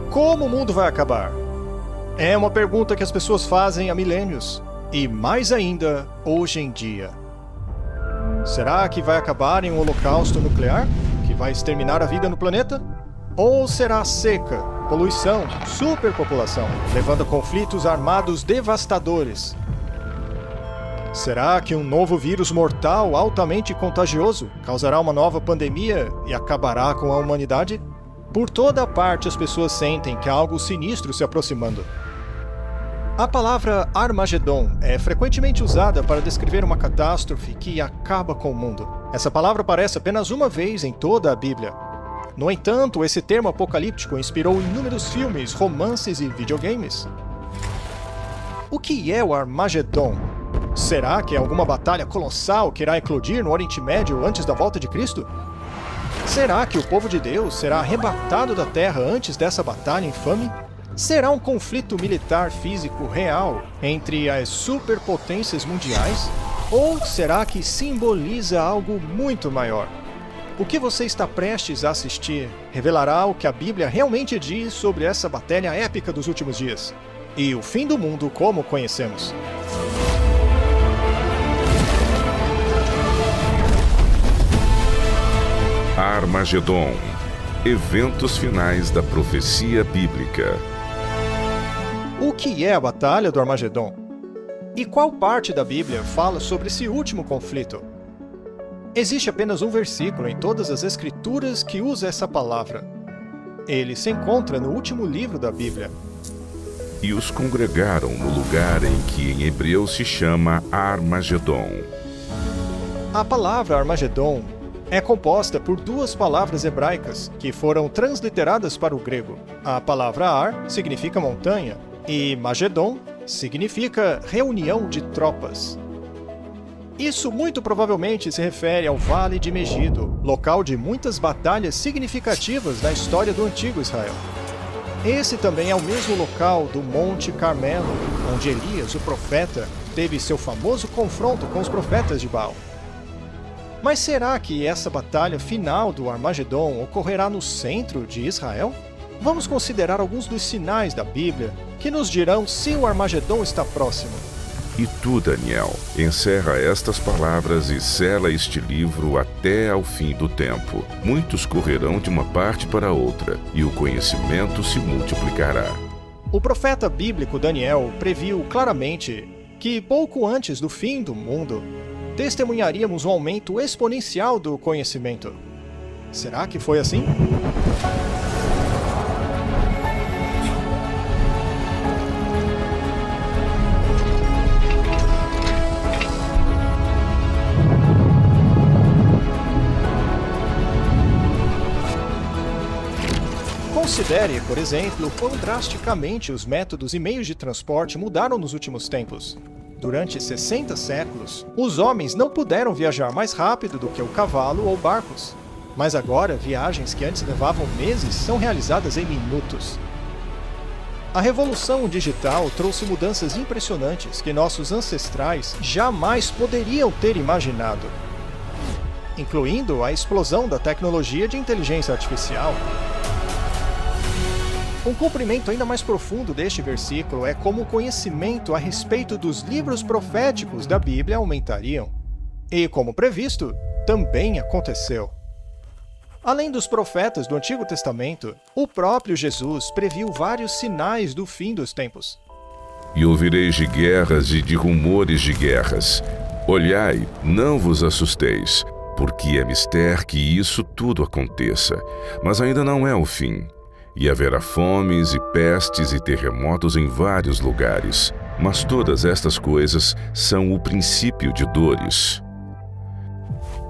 Como o mundo vai acabar? É uma pergunta que as pessoas fazem há milênios, e mais ainda hoje em dia. Será que vai acabar em um holocausto nuclear, que vai exterminar a vida no planeta? Ou será seca, poluição, superpopulação, levando a conflitos armados devastadores? Será que um novo vírus mortal altamente contagioso causará uma nova pandemia e acabará com a humanidade? Por toda parte as pessoas sentem que há algo sinistro se aproximando. A palavra Armagedon é frequentemente usada para descrever uma catástrofe que acaba com o mundo. Essa palavra aparece apenas uma vez em toda a Bíblia. No entanto, esse termo apocalíptico inspirou inúmeros filmes, romances e videogames. O que é o Armagedon? Será que é alguma batalha colossal que irá eclodir no Oriente Médio antes da volta de Cristo? Será que o povo de Deus será arrebatado da terra antes dessa batalha infame? Será um conflito militar físico real entre as superpotências mundiais? Ou será que simboliza algo muito maior? O que você está prestes a assistir revelará o que a Bíblia realmente diz sobre essa batalha épica dos últimos dias e o fim do mundo como o conhecemos. Armagedon. Eventos finais da profecia bíblica. O que é a Batalha do Armagedon? E qual parte da Bíblia fala sobre esse último conflito? Existe apenas um versículo em todas as Escrituras que usa essa palavra. Ele se encontra no último livro da Bíblia. E os congregaram no lugar em que em hebreu se chama Armagedon. A palavra Armagedon é composta por duas palavras hebraicas que foram transliteradas para o grego. A palavra Ar significa montanha e Magedon significa reunião de tropas. Isso muito provavelmente se refere ao Vale de Megido, local de muitas batalhas significativas na história do antigo Israel. Esse também é o mesmo local do Monte Carmelo, onde Elias, o profeta, teve seu famoso confronto com os profetas de Baal. Mas será que essa batalha final do Armagedon ocorrerá no centro de Israel? Vamos considerar alguns dos sinais da Bíblia que nos dirão se o Armagedon está próximo. E tu, Daniel, encerra estas palavras e sela este livro até ao fim do tempo. Muitos correrão de uma parte para outra, e o conhecimento se multiplicará. O profeta bíblico Daniel previu claramente que pouco antes do fim do mundo, testemunharíamos um aumento exponencial do conhecimento. Será que foi assim? Considere, por exemplo, quão drasticamente os métodos e meios de transporte mudaram nos últimos tempos. Durante 60 séculos, os homens não puderam viajar mais rápido do que o cavalo ou barcos. Mas agora, viagens que antes levavam meses são realizadas em minutos. A revolução digital trouxe mudanças impressionantes que nossos ancestrais jamais poderiam ter imaginado, incluindo a explosão da tecnologia de inteligência artificial. Um cumprimento ainda mais profundo deste versículo é como o conhecimento a respeito dos livros proféticos da Bíblia aumentariam. E, como previsto, também aconteceu. Além dos profetas do Antigo Testamento, o próprio Jesus previu vários sinais do fim dos tempos. E ouvireis de guerras e de rumores de guerras. Olhai, não vos assusteis, porque é mister que isso tudo aconteça, mas ainda não é o fim. E haverá fomes e pestes e terremotos em vários lugares. Mas todas estas coisas são o princípio de dores.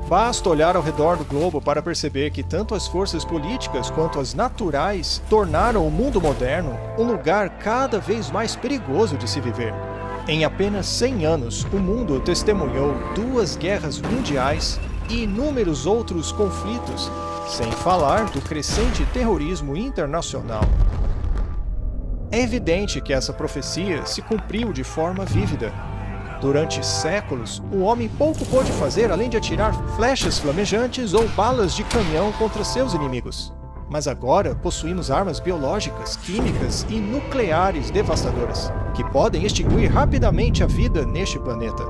Basta olhar ao redor do globo para perceber que tanto as forças políticas quanto as naturais tornaram o mundo moderno um lugar cada vez mais perigoso de se viver. Em apenas 100 anos, o mundo testemunhou 2 guerras mundiais e inúmeros outros conflitos, sem falar do crescente terrorismo internacional. É evidente que essa profecia se cumpriu de forma vívida. Durante séculos, o homem pouco pôde fazer além de atirar flechas flamejantes ou balas de canhão contra seus inimigos. Mas agora possuímos armas biológicas, químicas e nucleares devastadoras, que podem extinguir rapidamente a vida neste planeta.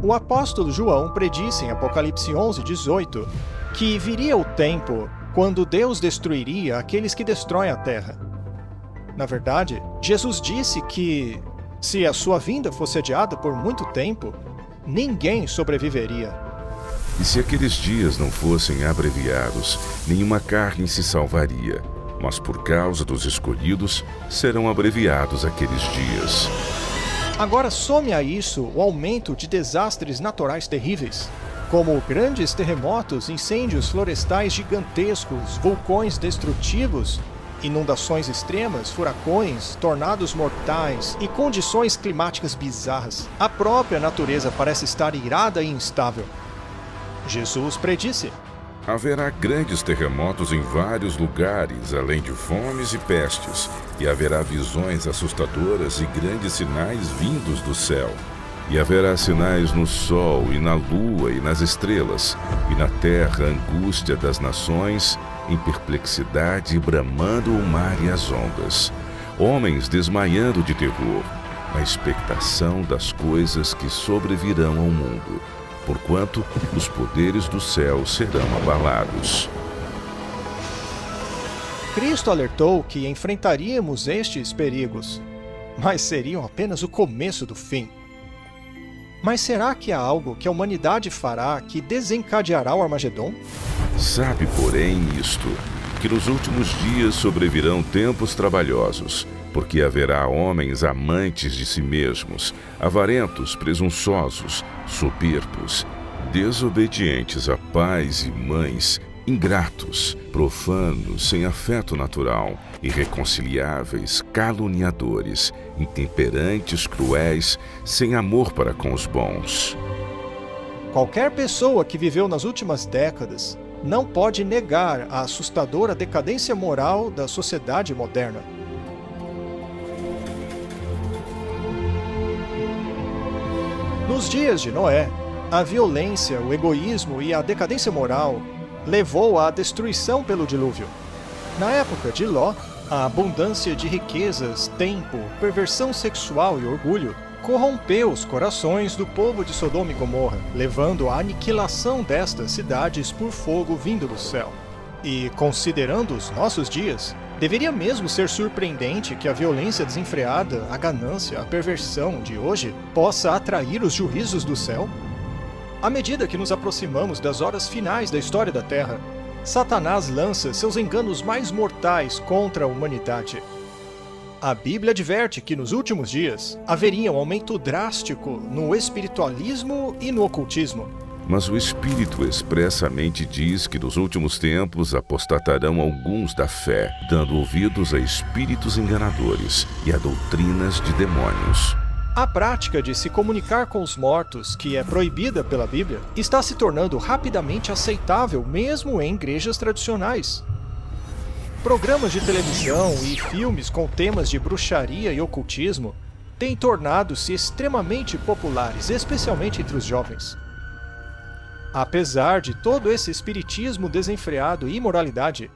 O apóstolo João predisse em Apocalipse 11:18 que viria o tempo quando Deus destruiria aqueles que destroem a terra. Na verdade, Jesus disse que, se a sua vinda fosse adiada por muito tempo, ninguém sobreviveria. E se aqueles dias não fossem abreviados, nenhuma carne se salvaria, mas por causa dos escolhidos, serão abreviados aqueles dias. Agora some a isso o aumento de desastres naturais terríveis, como grandes terremotos, incêndios florestais gigantescos, vulcões destrutivos, inundações extremas, furacões, tornados mortais e condições climáticas bizarras. A própria natureza parece estar irada e instável. Jesus predisse: haverá grandes terremotos em vários lugares, além de fomes e pestes, e haverá visões assustadoras e grandes sinais vindos do céu. E haverá sinais no sol e na lua e nas estrelas, e na terra angústia das nações, em perplexidade bramando o mar e as ondas, homens desmaiando de terror, na expectação das coisas que sobrevirão ao mundo, porquanto os poderes do céu serão abalados. Cristo alertou que enfrentaríamos estes perigos, mas seriam apenas o começo do fim. Mas será que há algo que a humanidade fará que desencadeará o Armagedon? Sabe, porém, isto, que nos últimos dias sobrevirão tempos trabalhosos, porque haverá homens amantes de si mesmos, avarentos, presunçosos, soberbos, desobedientes a pais e mães, ingratos, profanos, sem afeto natural, irreconciliáveis, caluniadores, intemperantes, cruéis, sem amor para com os bons. Qualquer pessoa que viveu nas últimas décadas não pode negar a assustadora decadência moral da sociedade moderna. Nos dias de Noé, a violência, o egoísmo e a decadência moral levou à destruição pelo dilúvio. Na época de Ló, a abundância de riquezas, tempo, perversão sexual e orgulho corrompeu os corações do povo de Sodoma e Gomorra, levando à aniquilação destas cidades por fogo vindo do céu. E, considerando os nossos dias, deveria mesmo ser surpreendente que a violência desenfreada, a ganância, a perversão de hoje possa atrair os juízos do céu? À medida que nos aproximamos das horas finais da história da Terra, Satanás lança seus enganos mais mortais contra a humanidade. A Bíblia adverte que nos últimos dias haveria um aumento drástico no espiritualismo e no ocultismo. Mas o Espírito expressamente diz que nos últimos tempos apostatarão alguns da fé, dando ouvidos a espíritos enganadores e a doutrinas de demônios. A prática de se comunicar com os mortos, que é proibida pela Bíblia, está se tornando rapidamente aceitável mesmo em igrejas tradicionais. Programas de televisão e filmes com temas de bruxaria e ocultismo têm tornado-se extremamente populares, especialmente entre os jovens. Apesar de todo esse espiritismo desenfreado e imoralidade,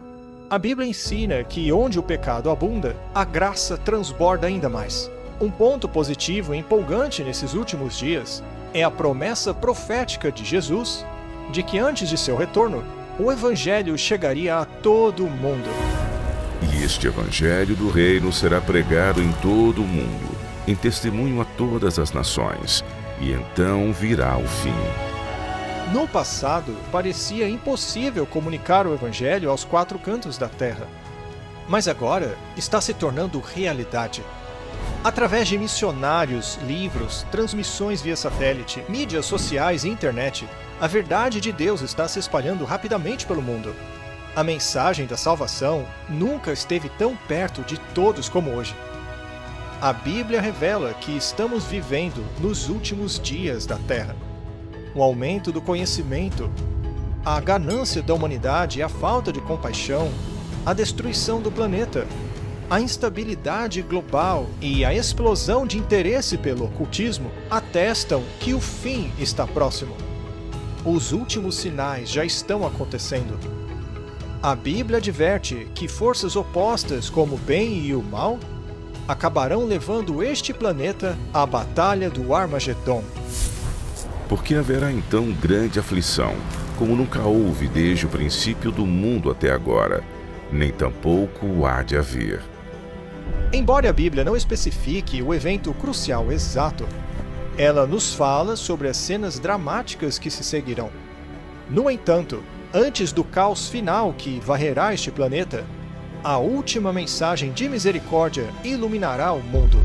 a Bíblia ensina que onde o pecado abunda, a graça transborda ainda mais. Um ponto positivo e empolgante nesses últimos dias é a promessa profética de Jesus de que antes de seu retorno, o Evangelho chegaria a todo o mundo. E este Evangelho do Reino será pregado em todo o mundo, em testemunho a todas as nações, e então virá o fim. No passado, parecia impossível comunicar o Evangelho aos quatro cantos da terra. Mas agora está se tornando realidade. Através de missionários, livros, transmissões via satélite, mídias sociais e internet, a verdade de Deus está se espalhando rapidamente pelo mundo. A mensagem da salvação nunca esteve tão perto de todos como hoje. A Bíblia revela que estamos vivendo nos últimos dias da Terra. O aumento do conhecimento, a ganância da humanidade e a falta de compaixão, a destruição do planeta, a instabilidade global e a explosão de interesse pelo ocultismo atestam que o fim está próximo. Os últimos sinais já estão acontecendo. A Bíblia adverte que forças opostas como o bem e o mal acabarão levando este planeta à Batalha do Armagedon. Porque haverá então grande aflição, como nunca houve desde o princípio do mundo até agora, nem tampouco há de haver. Embora a Bíblia não especifique o evento crucial exato, ela nos fala sobre as cenas dramáticas que se seguirão. No entanto, antes do caos final que varrerá este planeta, a última mensagem de misericórdia iluminará o mundo.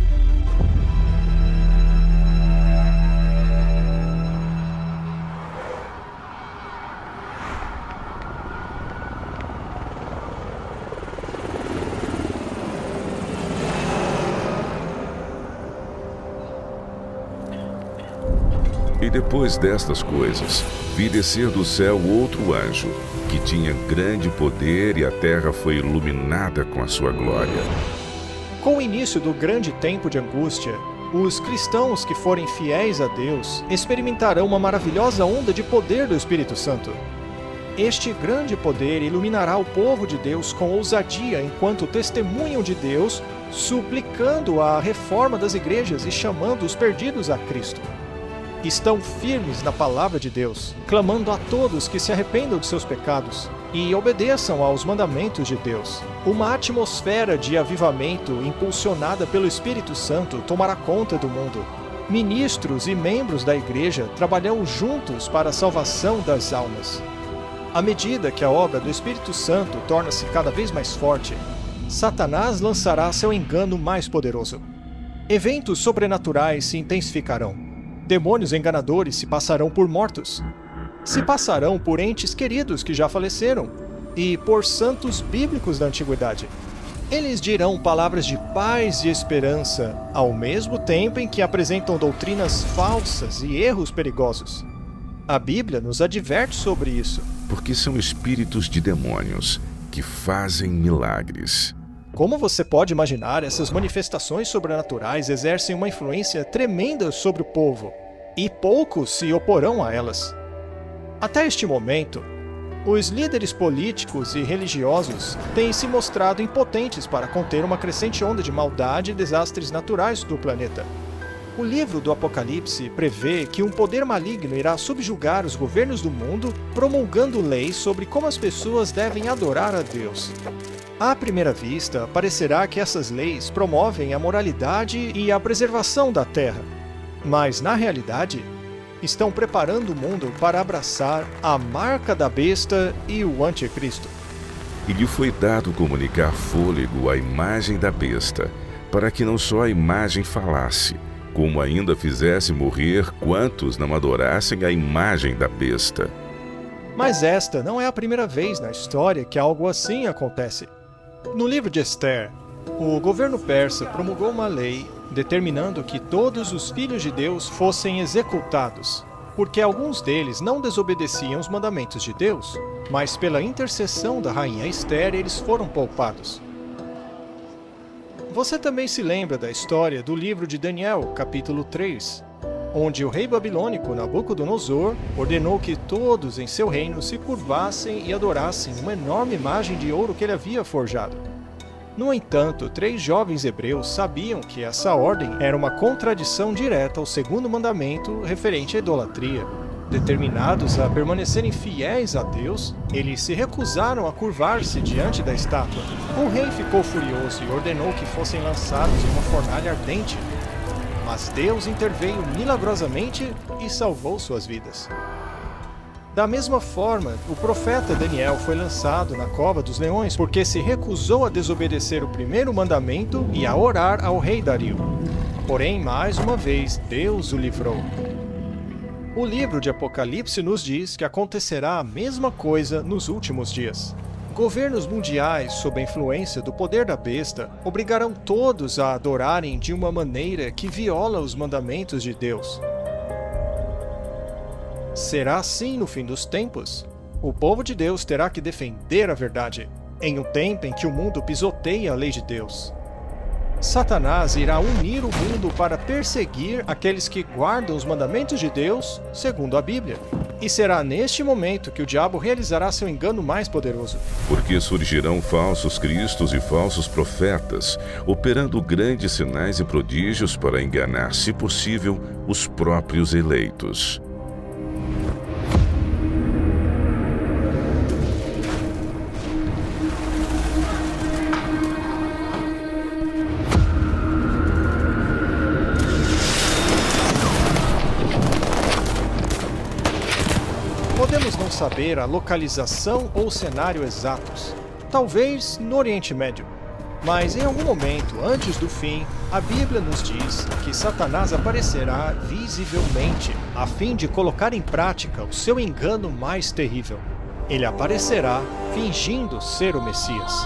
E depois destas coisas, vi descer do céu outro anjo, que tinha grande poder, e a terra foi iluminada com a sua glória. Com o início do grande tempo de angústia, os cristãos que forem fiéis a Deus experimentarão uma maravilhosa onda de poder do Espírito Santo. Este grande poder iluminará o povo de Deus com ousadia enquanto testemunham de Deus, suplicando a reforma das igrejas e chamando os perdidos a Cristo. Estão firmes na palavra de Deus, clamando a todos que se arrependam de seus pecados e obedeçam aos mandamentos de Deus. Uma atmosfera de avivamento impulsionada pelo Espírito Santo tomará conta do mundo. Ministros e membros da igreja trabalham juntos para a salvação das almas. À medida que a obra do Espírito Santo torna-se cada vez mais forte, Satanás lançará seu engano mais poderoso. Eventos sobrenaturais se intensificarão. Demônios enganadores se passarão por mortos. Se passarão por entes queridos que já faleceram e por santos bíblicos da antiguidade. Eles dirão palavras de paz e esperança, ao mesmo tempo em que apresentam doutrinas falsas e erros perigosos. A Bíblia nos adverte sobre isso. Porque são espíritos de demônios que fazem milagres. Como você pode imaginar, essas manifestações sobrenaturais exercem uma influência tremenda sobre o povo, e poucos se oporão a elas. Até este momento, os líderes políticos e religiosos têm se mostrado impotentes para conter uma crescente onda de maldade e desastres naturais do planeta. O livro do Apocalipse prevê que um poder maligno irá subjugar os governos do mundo, promulgando leis sobre como as pessoas devem adorar a Deus. À primeira vista, parecerá que essas leis promovem a moralidade e a preservação da Terra. Mas, na realidade, estão preparando o mundo para abraçar a marca da besta e o anticristo. E lhe foi dado comunicar fôlego à imagem da besta, para que não só a imagem falasse, como ainda fizesse morrer quantos não adorassem a imagem da besta. Mas esta não é a primeira vez na história que algo assim acontece. No livro de Esther, o governo persa promulgou uma lei determinando que todos os filhos de Deus fossem executados, porque alguns deles não desobedeciam os mandamentos de Deus, mas pela intercessão da rainha Esther eles foram poupados. Você também se lembra da história do livro de Daniel, capítulo 3, onde o rei babilônico Nabucodonosor ordenou que todos em seu reino se curvassem e adorassem uma enorme imagem de ouro que ele havia forjado. No entanto, 3 jovens hebreus sabiam que essa ordem era uma contradição direta ao segundo mandamento referente à idolatria. Determinados a permanecerem fiéis a Deus, eles se recusaram a curvar-se diante da estátua. O rei ficou furioso e ordenou que fossem lançados em uma fornalha ardente. Mas Deus interveio milagrosamente e salvou suas vidas. Da mesma forma, o profeta Daniel foi lançado na cova dos leões porque se recusou a desobedecer o primeiro mandamento e a orar ao rei Dario. Porém, mais uma vez, Deus o livrou. O livro de Apocalipse nos diz que acontecerá a mesma coisa nos últimos dias. Governos mundiais, sob a influência do poder da besta, obrigarão todos a adorarem de uma maneira que viola os mandamentos de Deus. Será assim no fim dos tempos. O povo de Deus terá que defender a verdade, em um tempo em que o mundo pisoteia a lei de Deus. Satanás irá unir o mundo para perseguir aqueles que guardam os mandamentos de Deus, segundo a Bíblia. E será neste momento que o diabo realizará seu engano mais poderoso. Porque surgirão falsos cristos e falsos profetas, operando grandes sinais e prodígios para enganar, se possível, os próprios eleitos. Podemos não saber a localização ou cenário exatos, talvez no Oriente Médio. Mas em algum momento, antes do fim, a Bíblia nos diz que Satanás aparecerá visivelmente, a fim de colocar em prática o seu engano mais terrível. Ele aparecerá fingindo ser o Messias.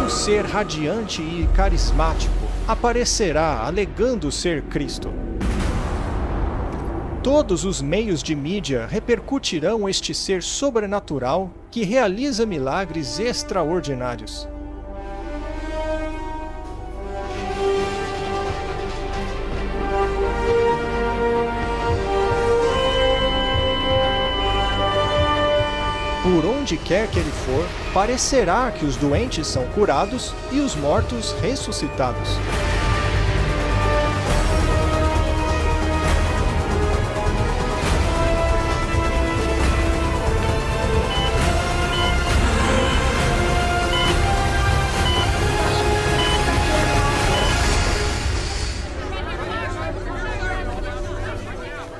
Ser radiante e carismático aparecerá alegando ser Cristo. Todos os meios de mídia repercutirão este ser sobrenatural que realiza milagres extraordinários. Por onde quer que ele for, parecerá que os doentes são curados e os mortos ressuscitados.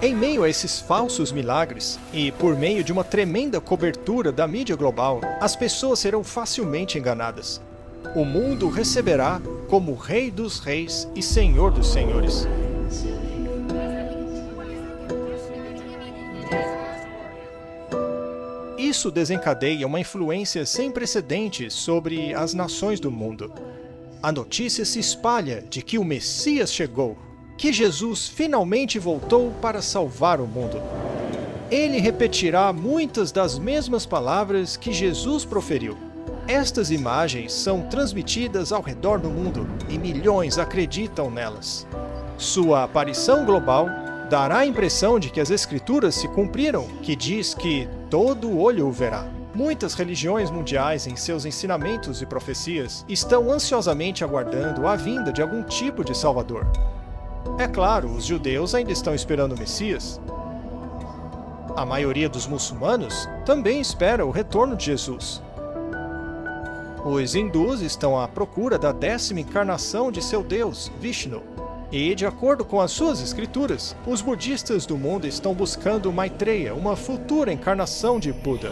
Em meio a esses falsos milagres, e por meio de uma tremenda cobertura da mídia global, as pessoas serão facilmente enganadas. O mundo receberá como Rei dos Reis e Senhor dos Senhores. Isso desencadeia uma influência sem precedentes sobre as nações do mundo. A notícia se espalha de que o Messias chegou, que Jesus finalmente voltou para salvar o mundo. Ele repetirá muitas das mesmas palavras que Jesus proferiu. Estas imagens são transmitidas ao redor do mundo e milhões acreditam nelas. Sua aparição global dará a impressão de que as Escrituras se cumpriram, que diz que todo olho o verá. Muitas religiões mundiais, em seus ensinamentos e profecias, estão ansiosamente aguardando a vinda de algum tipo de Salvador. É claro, os judeus ainda estão esperando o Messias. A maioria dos muçulmanos também espera o retorno de Jesus. Os hindus estão à procura da 10ª encarnação de seu Deus, Vishnu. E, de acordo com as suas escrituras, os budistas do mundo estão buscando Maitreya, uma futura encarnação de Buda.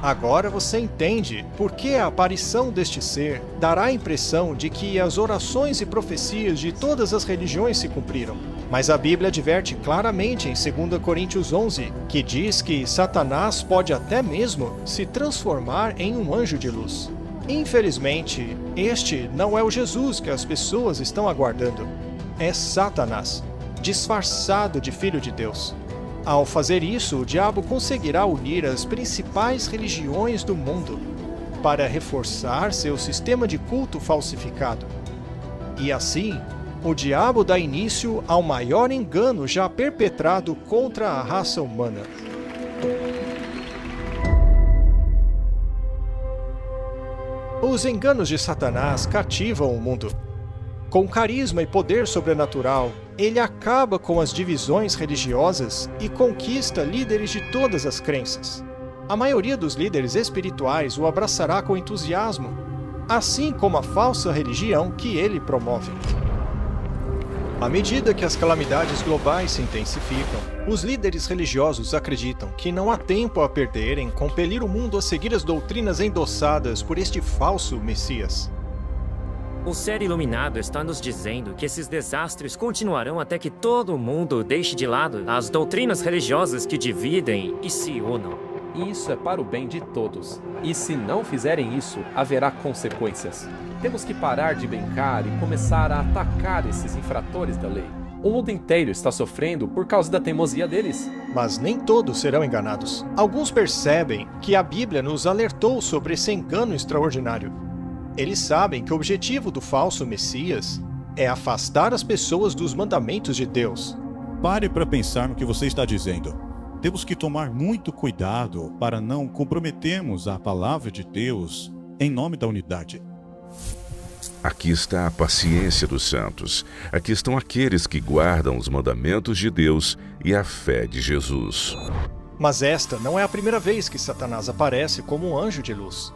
Agora você entende por que a aparição deste ser dará a impressão de que as orações e profecias de todas as religiões se cumpriram. Mas a Bíblia adverte claramente em 2 Coríntios 11, que diz que Satanás pode até mesmo se transformar em um anjo de luz. Infelizmente, este não é o Jesus que as pessoas estão aguardando. É Satanás, disfarçado de Filho de Deus. Ao fazer isso, o diabo conseguirá unir as principais religiões do mundo para reforçar seu sistema de culto falsificado. E assim, o diabo dá início ao maior engano já perpetrado contra a raça humana. Os enganos de Satanás cativam o mundo. Com carisma e poder sobrenatural, ele acaba com as divisões religiosas e conquista líderes de todas as crenças. A maioria dos líderes espirituais o abraçará com entusiasmo, assim como a falsa religião que ele promove. À medida que as calamidades globais se intensificam, os líderes religiosos acreditam que não há tempo a perder em compelir o mundo a seguir as doutrinas endossadas por este falso Messias. O ser iluminado está nos dizendo que esses desastres continuarão até que todo mundo deixe de lado as doutrinas religiosas que dividem e se unam. Isso é para o bem de todos. E se não fizerem isso, haverá consequências. Temos que parar de brincar e começar a atacar esses infratores da lei. O mundo inteiro está sofrendo por causa da teimosia deles. Mas nem todos serão enganados. Alguns percebem que a Bíblia nos alertou sobre esse engano extraordinário. Eles sabem que o objetivo do falso Messias é afastar as pessoas dos mandamentos de Deus. Pare para pensar no que você está dizendo. Temos que tomar muito cuidado para não comprometermos a palavra de Deus em nome da unidade. Aqui está a paciência dos santos. Aqui estão aqueles que guardam os mandamentos de Deus e a fé de Jesus. Mas esta não é a primeira vez que Satanás aparece como um anjo de luz.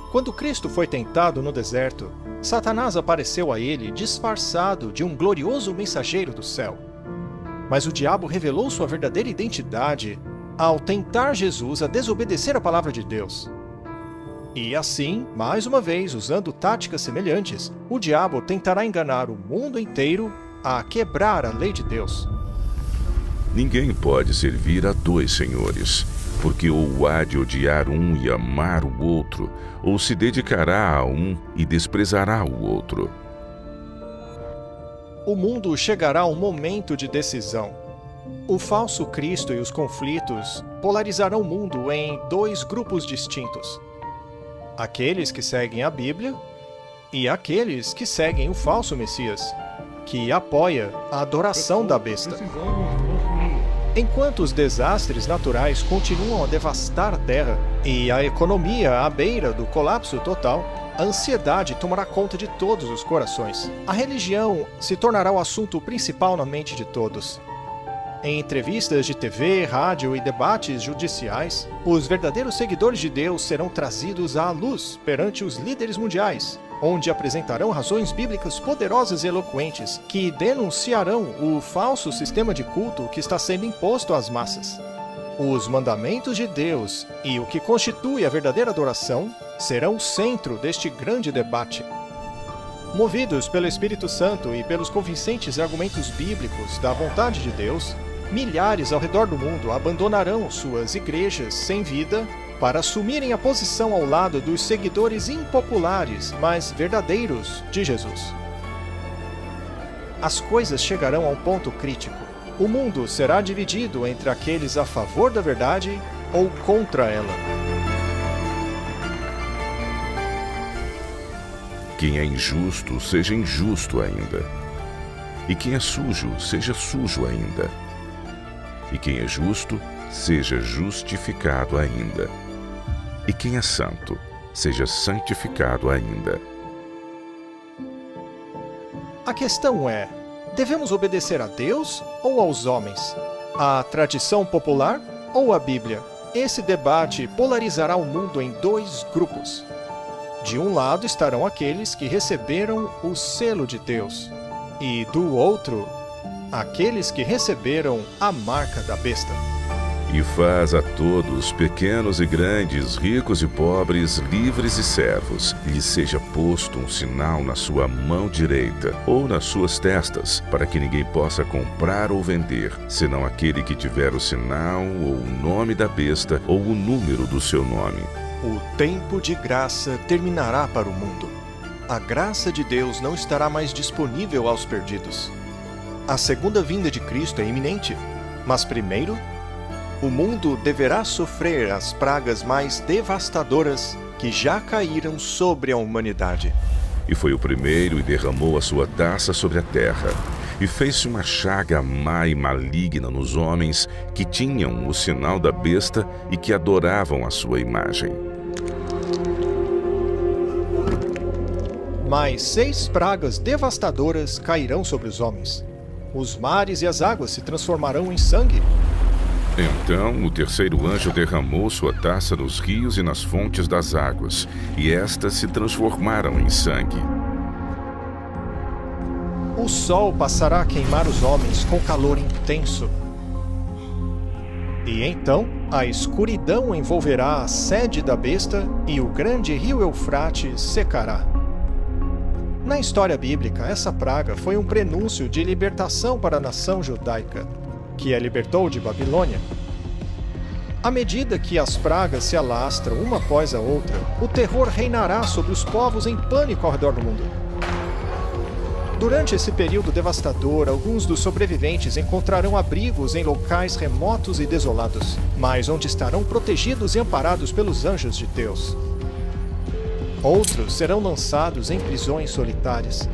Quando Cristo foi tentado no deserto, Satanás apareceu a ele disfarçado de um glorioso mensageiro do céu. Mas o diabo revelou sua verdadeira identidade ao tentar Jesus a desobedecer a palavra de Deus. E assim, mais uma vez, usando táticas semelhantes, o diabo tentará enganar o mundo inteiro a quebrar a lei de Deus. Ninguém pode servir a dois senhores, porque ou há de odiar um e amar o outro, ou se dedicará a um e desprezará o outro. O mundo chegará a um momento de decisão. O falso Cristo e os conflitos polarizarão o mundo em dois grupos distintos. Aqueles que seguem a Bíblia e aqueles que seguem o falso Messias, que apoia a adoração da besta. Enquanto os desastres naturais continuam a devastar a Terra e a economia à beira do colapso total, a ansiedade tomará conta de todos os corações. A religião se tornará o assunto principal na mente de todos. Em entrevistas de TV, rádio e debates judiciais, os verdadeiros seguidores de Deus serão trazidos à luz perante os líderes mundiais, onde apresentarão razões bíblicas poderosas e eloquentes que denunciarão o falso sistema de culto que está sendo imposto às massas. Os mandamentos de Deus e o que constitui a verdadeira adoração serão o centro deste grande debate. Movidos pelo Espírito Santo e pelos convincentes argumentos bíblicos da vontade de Deus, milhares ao redor do mundo abandonarão suas igrejas sem vida para assumirem a posição ao lado dos seguidores impopulares, mas verdadeiros de Jesus. As coisas chegarão a um ponto crítico. O mundo será dividido entre aqueles a favor da verdade ou contra ela. Quem é injusto, seja injusto ainda. E quem é sujo, seja sujo ainda. E quem é justo, seja justificado ainda. E quem é santo, seja santificado ainda. A questão é, devemos obedecer a Deus ou aos homens? A tradição popular ou a Bíblia? Esse debate polarizará o mundo em dois grupos. De um lado estarão aqueles que receberam o selo de Deus, e do outro, aqueles que receberam a marca da besta. E faz a todos, pequenos e grandes, ricos e pobres, livres e servos, lhes seja posto um sinal na sua mão direita ou nas suas testas, para que ninguém possa comprar ou vender, senão aquele que tiver o sinal ou o nome da besta ou o número do seu nome. O tempo de graça terminará para o mundo. A graça de Deus não estará mais disponível aos perdidos. A segunda vinda de Cristo é iminente, mas primeiro, o mundo deverá sofrer as pragas mais devastadoras que já caíram sobre a humanidade. E foi o primeiro e derramou a sua taça sobre a terra, e fez-se uma chaga má e maligna nos homens que tinham o sinal da besta e que adoravam a sua imagem. Mais 6 pragas devastadoras cairão sobre os homens. Os mares e as águas se transformarão em sangue. Então o terceiro anjo derramou sua taça nos rios e nas fontes das águas, e estas se transformaram em sangue. O sol passará a queimar os homens com calor intenso. E então a escuridão envolverá a sede da besta e o grande rio Eufrates secará. Na história bíblica, essa praga foi um prenúncio de libertação para a nação judaica, que a libertou de Babilônia. À medida que as pragas se alastram uma após a outra, o terror reinará sobre os povos em pânico ao redor do mundo. Durante esse período devastador, alguns dos sobreviventes encontrarão abrigos em locais remotos e desolados, mas onde estarão protegidos e amparados pelos anjos de Deus. Outros serão lançados em prisões solitárias.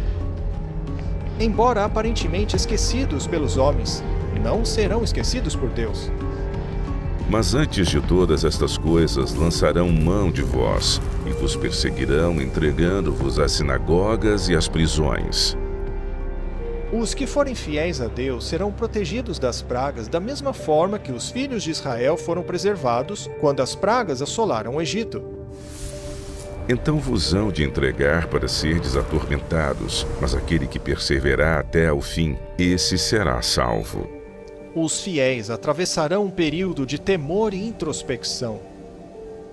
Embora aparentemente esquecidos pelos homens, não serão esquecidos por Deus. Mas antes de todas estas coisas, lançarão mão de vós e vos perseguirão, entregando-vos às sinagogas e às prisões. Os que forem fiéis a Deus serão protegidos das pragas da mesma forma que os filhos de Israel foram preservados quando as pragas assolaram o Egito. Então vos hão de entregar para serdes atormentados, mas aquele que perseverar até ao fim, esse será salvo. Os fiéis atravessarão um período de temor e introspecção.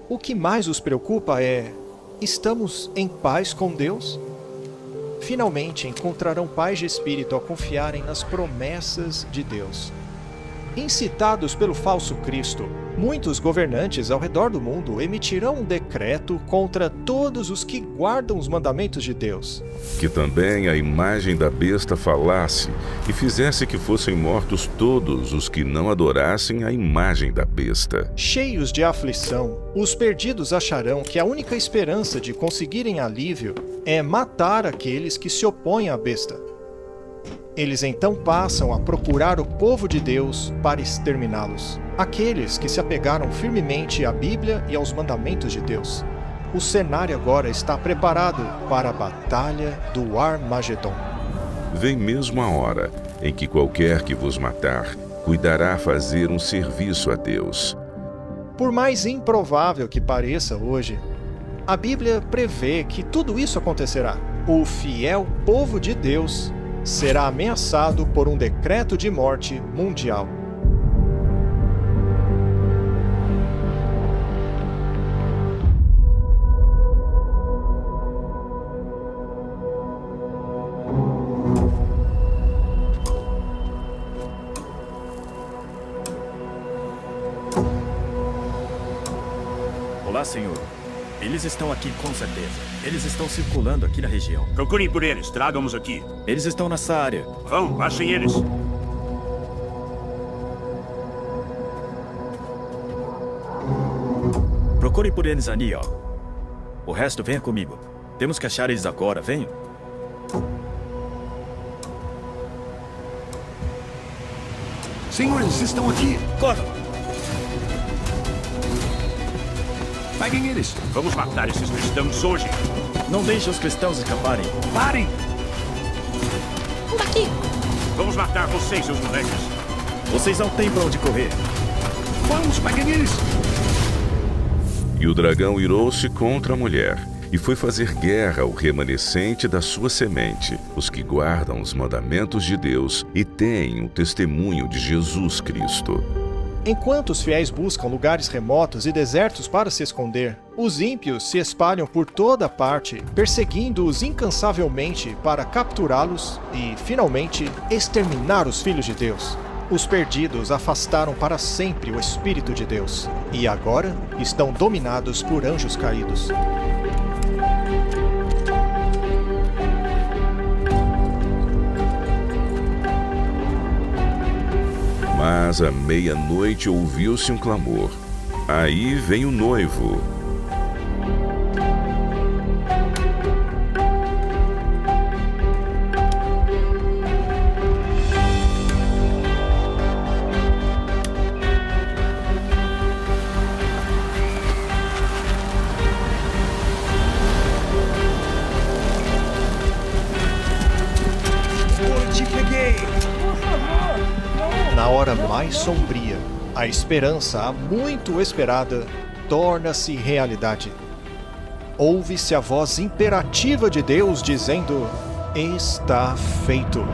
O que mais os preocupa é: estamos em paz com Deus? Finalmente encontrarão paz de espírito ao confiarem nas promessas de Deus. Incitados pelo falso Cristo, muitos governantes ao redor do mundo emitirão um decreto contra todos os que guardam os mandamentos de Deus. Que também a imagem da besta falasse e fizesse que fossem mortos todos os que não adorassem a imagem da besta. Cheios de aflição, os perdidos acharão que a única esperança de conseguirem alívio é matar aqueles que se opõem à besta. Eles então passam a procurar o povo de Deus para exterminá-los, aqueles que se apegaram firmemente à Bíblia e aos mandamentos de Deus. O cenário agora está preparado para a batalha do Armagedon. Vem mesmo a hora em que qualquer que vos matar cuidará fazer um serviço a Deus. Por mais improvável que pareça hoje, a Bíblia prevê que tudo isso acontecerá. O fiel povo de Deus será ameaçado por um decreto de morte mundial. Olá, senhor. Eles estão aqui com certeza. Eles estão circulando aqui na região. Procurem por eles, tragam-os aqui. Eles estão nessa área. Vão, achem eles. Procurem por eles ali, ó. O resto venha comigo. Temos que achar eles agora, venham. Senhores, estão aqui. Corram! Peguem eles. Vamos matar esses cristãos hoje. Não deixem os cristãos escaparem. Parem! Daqui! Vamos matar vocês, seus moleques. Vocês não têm pra onde correr. Vamos, peguem eles. E o dragão irou-se contra a mulher, e foi fazer guerra ao remanescente da sua semente, os que guardam os mandamentos de Deus e têm o testemunho de Jesus Cristo. Enquanto os fiéis buscam lugares remotos e desertos para se esconder, os ímpios se espalham por toda parte, perseguindo-os incansavelmente para capturá-los e, finalmente, exterminar os filhos de Deus. Os perdidos afastaram para sempre o Espírito de Deus, e agora estão dominados por anjos caídos. Mas à meia-noite ouviu-se um clamor. Aí vem o noivo. Na hora mais sombria, a esperança há muito esperada torna-se realidade. Ouve-se a voz imperativa de Deus dizendo: está feito.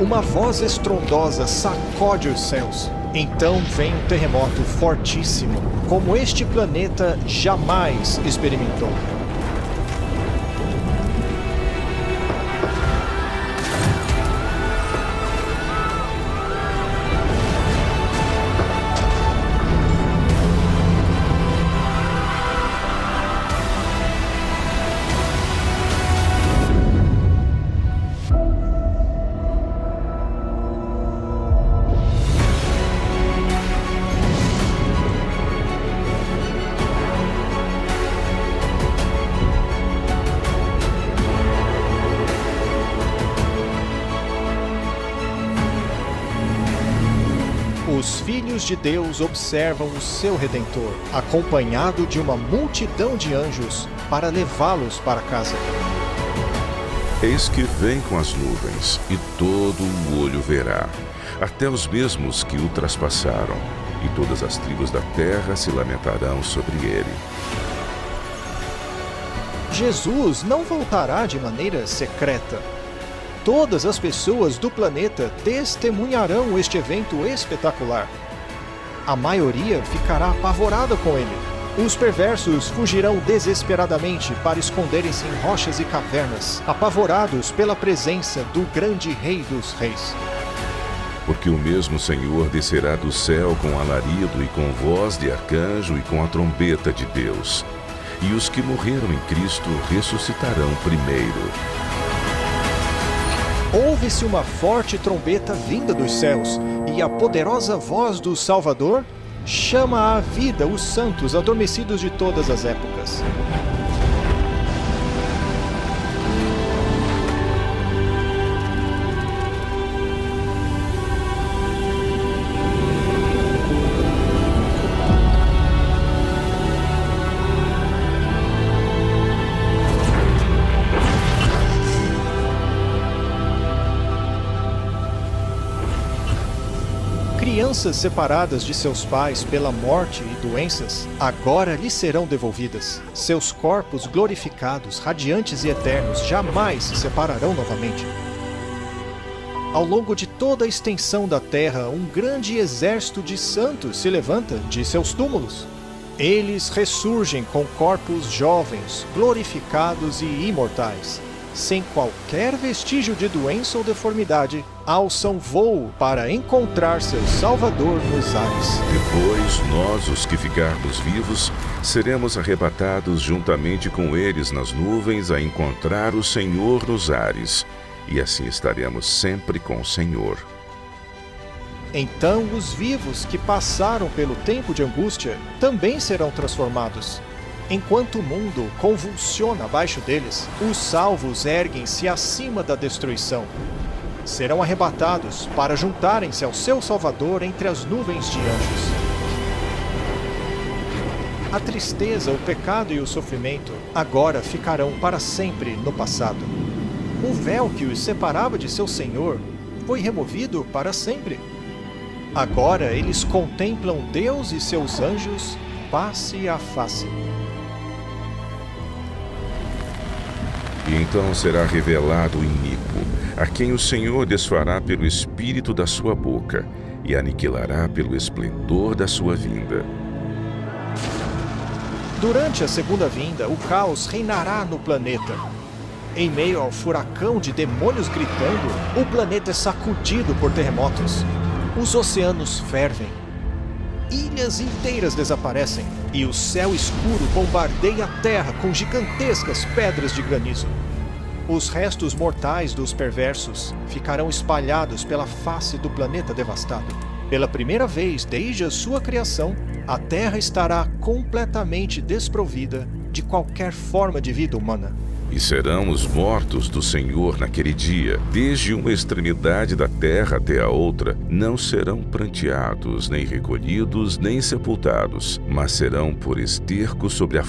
Uma voz estrondosa sacode os céus. Então vem um terremoto fortíssimo, como este planeta jamais experimentou. filhos de Deus observam o seu Redentor, acompanhado de uma multidão de anjos, para levá-los para casa. Eis que vem com as nuvens, e todo o olho verá, até os mesmos que o traspassaram, e todas as tribos da terra se lamentarão sobre ele. Jesus não voltará de maneira secreta. Todas as pessoas do planeta testemunharão este evento espetacular. A maioria ficará apavorada com ele. Os perversos fugirão desesperadamente para esconderem-se em rochas e cavernas, apavorados pela presença do grande Rei dos Reis. Porque o mesmo Senhor descerá do céu com alarido e com voz de arcanjo e com a trombeta de Deus. E os que morreram em Cristo ressuscitarão primeiro. Ouve-se uma forte trombeta vinda dos céus, e a poderosa voz do Salvador chama à vida os santos adormecidos de todas as épocas. Crianças separadas de seus pais pela morte e doenças, agora lhes serão devolvidas. Seus corpos glorificados, radiantes e eternos, jamais se separarão novamente. Ao longo de toda a extensão da terra, um grande exército de santos se levanta de seus túmulos. Eles ressurgem com corpos jovens, glorificados e imortais. Sem qualquer vestígio de doença ou deformidade, alçam voo para encontrar seu Salvador nos ares. Depois, nós, os que ficarmos vivos, seremos arrebatados juntamente com eles nas nuvens a encontrar o Senhor nos ares, e assim estaremos sempre com o Senhor. Então os vivos que passaram pelo tempo de angústia também serão transformados. Enquanto o mundo convulsiona abaixo deles, os salvos erguem-se acima da destruição. Serão arrebatados para juntarem-se ao seu Salvador entre as nuvens de anjos. A tristeza, o pecado e o sofrimento agora ficarão para sempre no passado. O véu que os separava de seu Senhor foi removido para sempre. Agora eles contemplam Deus e seus anjos face a face. E então será revelado o iníquo, a quem o Senhor desfará pelo espírito da sua boca, e aniquilará pelo esplendor da sua vinda. Durante a segunda vinda, o caos reinará no planeta. Em meio ao furacão de demônios gritando, o planeta é sacudido por terremotos. Os oceanos fervem. Ilhas inteiras desaparecem, e o céu escuro bombardeia a terra com gigantescas pedras de granizo. Os restos mortais dos perversos ficarão espalhados pela face do planeta devastado. Pela primeira vez desde a sua criação, a terra estará completamente desprovida de qualquer forma de vida humana. E serão os mortos do Senhor naquele dia, desde uma extremidade da terra até a outra, não serão pranteados, nem recolhidos, nem sepultados, mas serão por esterco sobre a